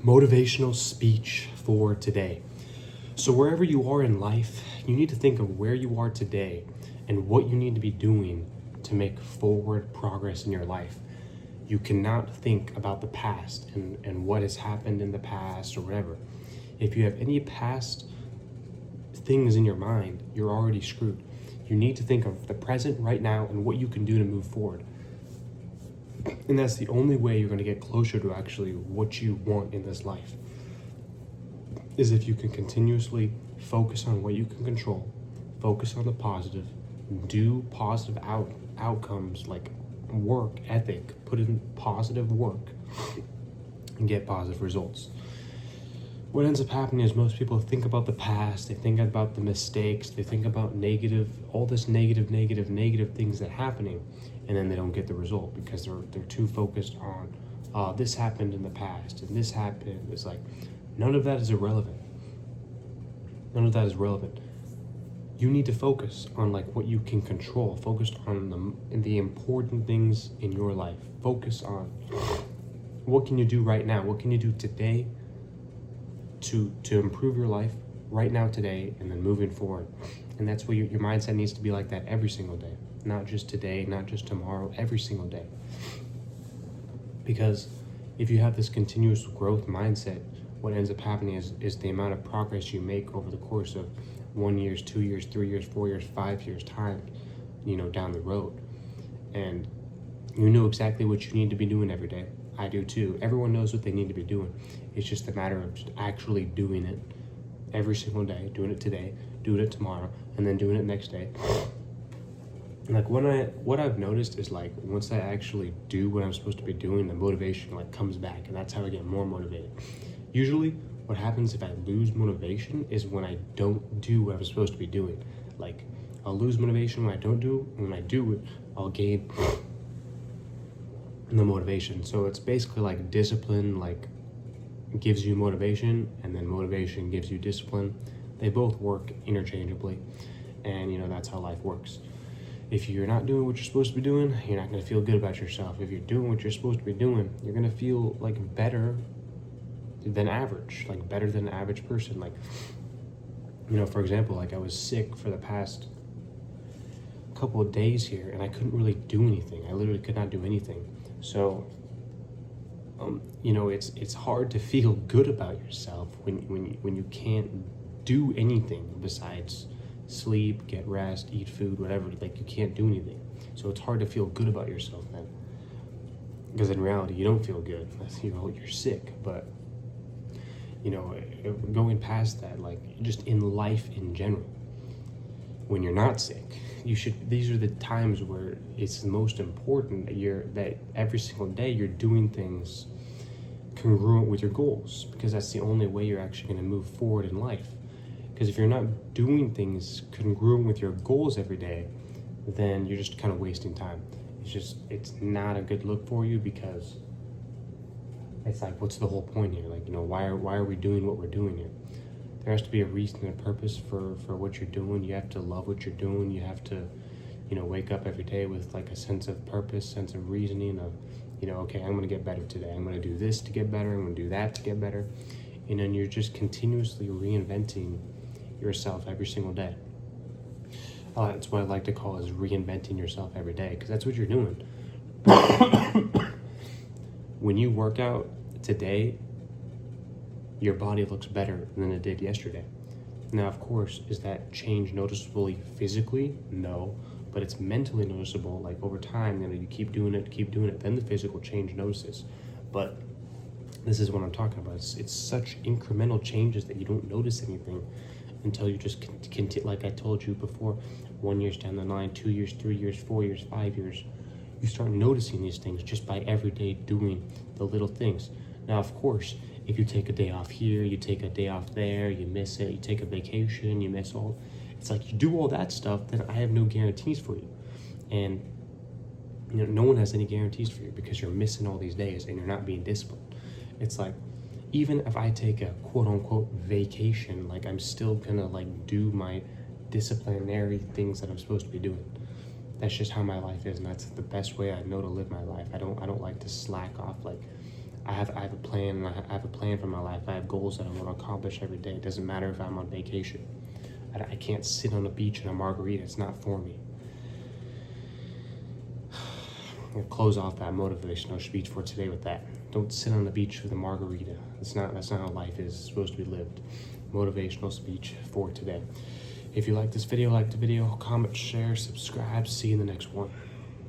Motivational speech for today. So wherever you are in life, you need to think of where you are today and what you need to be doing to make forward progress in your life. You cannot think about the past and what has happened in the past or whatever. If you have any past things in your mind, you're already screwed. You need to think of the present right now and what you can do to move forward. And that's the only way you're going to get closer to actually what you want in this life, is if you can continuously focus on what you can control, focus on the positive, do positive outcomes like work ethic, put in positive work, and get positive results. What ends up happening is most people think about the past, they think about the mistakes, they think about all this negative things that are happening, and then they don't get the result because they're too focused on this happened in the past and this happened. It's like none of that is irrelevant. None of that is relevant. You need to focus on like what you can control. Focus on the important things in your life. Focus on what can you do right now? What can you do today to improve your life right now today and then moving forward. And that's what your mindset needs to be like that every single day. Not just today, not just tomorrow, every single day. Because if you have this continuous growth mindset, what ends up happening is the amount of progress you make over the course of 1 year, 2 years, 3 years, 4 years, 5 years time, down the road. And you know exactly what you need to be doing every day. I do too. Everyone knows what they need to be doing. It's just a matter of just actually doing it every single day, doing it today, doing it tomorrow, and then doing it next day. Like what I've noticed is like once I actually do what I'm supposed to be doing, the motivation like comes back, and that's how I get more motivated. Usually what happens if I lose motivation is when I don't do what I'm supposed to be doing. Like I'll lose motivation when I don't do it, and when I do it, I'll gain the motivation. So it's basically like discipline like gives you motivation, and then motivation gives you discipline. They both work interchangeably, and that's how life works. If you're not doing what you're supposed to be doing, you're not going to feel good about yourself. If you're doing what you're supposed to be doing, you're going to feel like better than average, like better than an average person. Like, for example, like I was sick for the past couple of days here, and I couldn't really do anything. I literally could not do anything. So, it's hard to feel good about yourself when you can't do anything besides sleep, get rest, eat food, whatever. Like you can't do anything. So it's hard to feel good about yourself then, because in reality you don't feel good. You're sick. But going past that, like just in life in general, when you're not sick, these are the times where it's the most important that every single day you're doing things congruent with your goals, because that's the only way you're actually going to move forward in life. Because if you're not doing things congruent with your goals every day, then you're just kind of wasting time. It's not a good look for you, because it's like, what's the whole point here? Like, why are we doing what we're doing here? There has to be a reason and a purpose for what you're doing. You have to love what you're doing. You have to, wake up every day with like a sense of purpose, sense of reasoning of, okay, I'm going to get better today. I'm going to do this to get better. I'm going to do that to get better. And you're just continuously reinventing yourself every single day. That's what I like to call is reinventing yourself every day, because that's what you're doing. When you work out today, your body looks better than it did yesterday. Now, of course, is that change noticeably physically? No, but it's mentally noticeable. Like over time, you keep doing it, then the physical change notices. But this is what I'm talking about. It's such incremental changes that you don't notice anything until you just continue. Like I told you before, 1 year down the line, 2 years, 3 years, 4 years, 5 years, you start noticing these things just by every day doing the little things. Now, of course, if you take a day off here, you take a day off there, you miss it, you take a vacation, you miss all. It's like you do all that stuff, then I have no guarantees for you. And no one has any guarantees for you, because you're missing all these days and you're not being disciplined. It's like, even if I take a quote unquote vacation, like I'm still gonna like do my disciplinary things that I'm supposed to be doing. That's just how my life is, and that's the best way I know to live my life. I don't like to slack off. Like I have a plan, and I have a plan for my life. I have goals that I want to accomplish every day. It doesn't matter if I'm on vacation. I can't sit on a beach in a margarita. It's not for me. I'm gonna close off that motivational speech for today with that. Don't sit on the beach with a margarita. That's not how life is supposed to be lived. Motivational speech for today. If you like this video, like the video, comment, share, subscribe. See you in the next one.